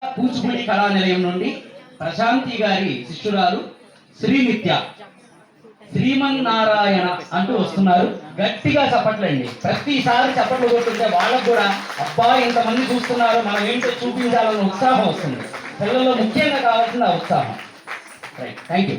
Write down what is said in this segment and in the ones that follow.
కూచిపూడి కళా నిలయం నుండి ప్రశాంతి గారి శిష్యురాలు శ్రీనిత్య శ్రీమన్నారాయణ అంటూ వస్తున్నారు. గట్టిగా చప్పట్లండి. ప్రతిసారి చప్పట్లు కొట్టుంటే వాళ్ళకు కూడా అబ్బా ఇంతమంది చూస్తున్నారు, మనం ఏంటో చూపించాలన్న ఉత్సాహం వస్తుంది. పిల్లల్లో ముఖ్యంగా కావాల్సిన ఉత్సాహం. Right, thank you.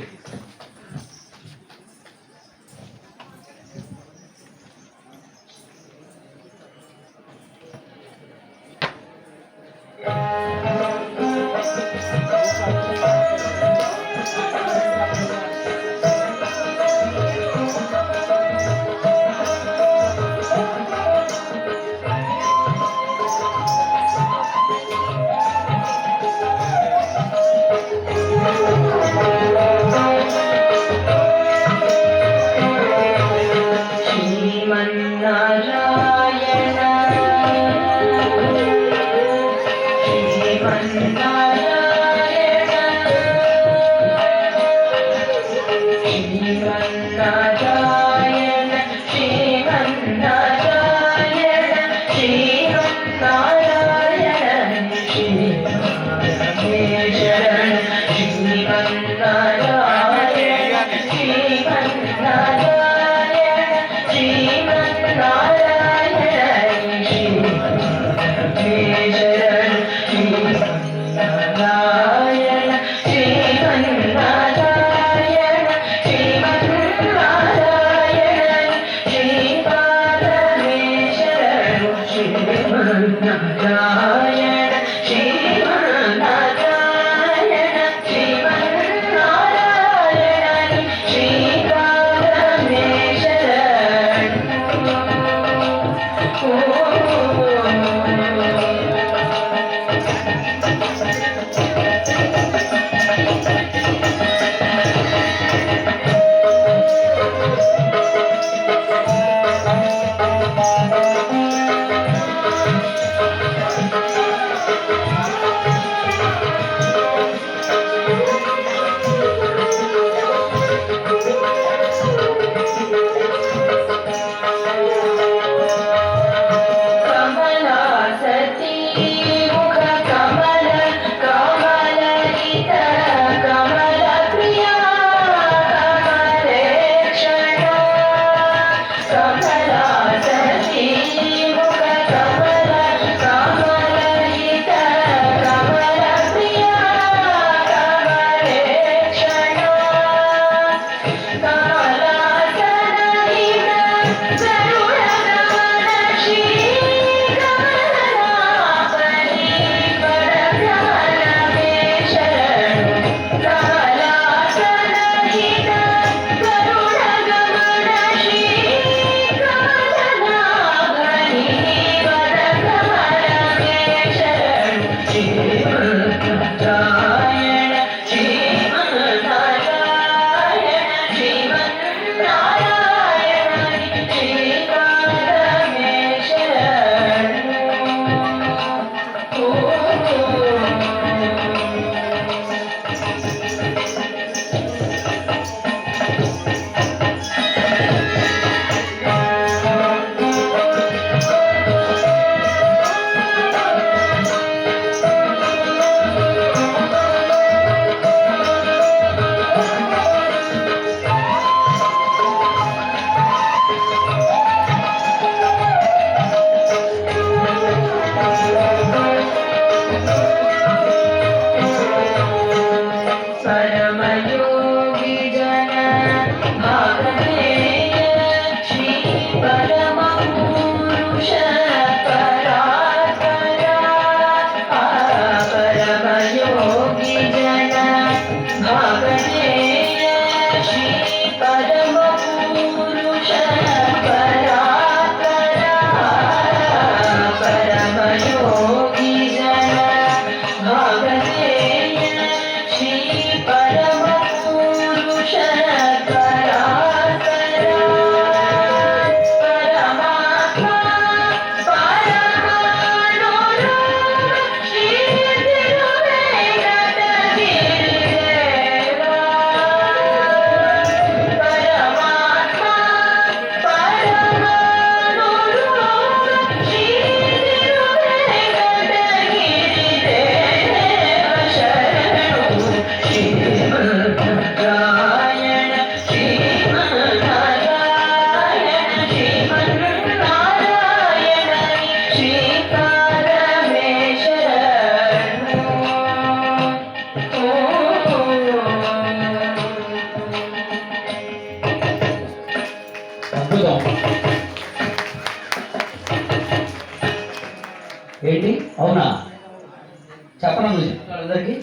చెప్పడం అందరికి.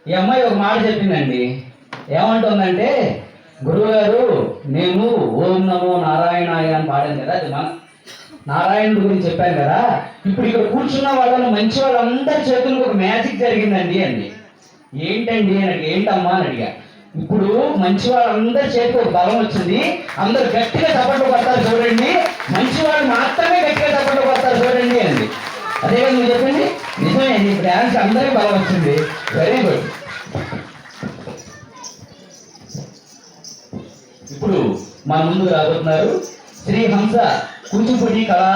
ఈ అమ్మాయి ఒక మాట చెప్పిందండి. ఏమంటుందంటే, గురువుగారు నేను ఓం నమో నారాయణాయ అని పాడాను కదా, అది మన నారాయణుడి గురించి చెప్పాను కదా, ఇప్పుడు ఇక్కడ కూర్చున్న వాళ్ళని మంచి వాళ్ళందరి చేతులకు ఒక మ్యాజిక్ జరిగిందండి అండి. ఏంటండి అని అడిగా. ఏంటమ్మా అని అడిగా. ఇప్పుడు మంచి వాళ్ళందరి చేతికి ఒక బలం వచ్చింది, అందరు గట్టిగా చప్పట్లు కొడతారు చూడండి, మంచి వాళ్ళు మాత్రమే గట్టిగా చప్పట్లు కొడతారు చూడండి అండి. అదే కదా మీరు చెప్పింది, నిజమే అండి. ఇప్పుడు డాన్స్ అందరికీ బలం వచ్చింది. Very good. ఇప్పుడు మన ముందు రాబోతున్నారు శ్రీ హంస కూచిపూడి కళా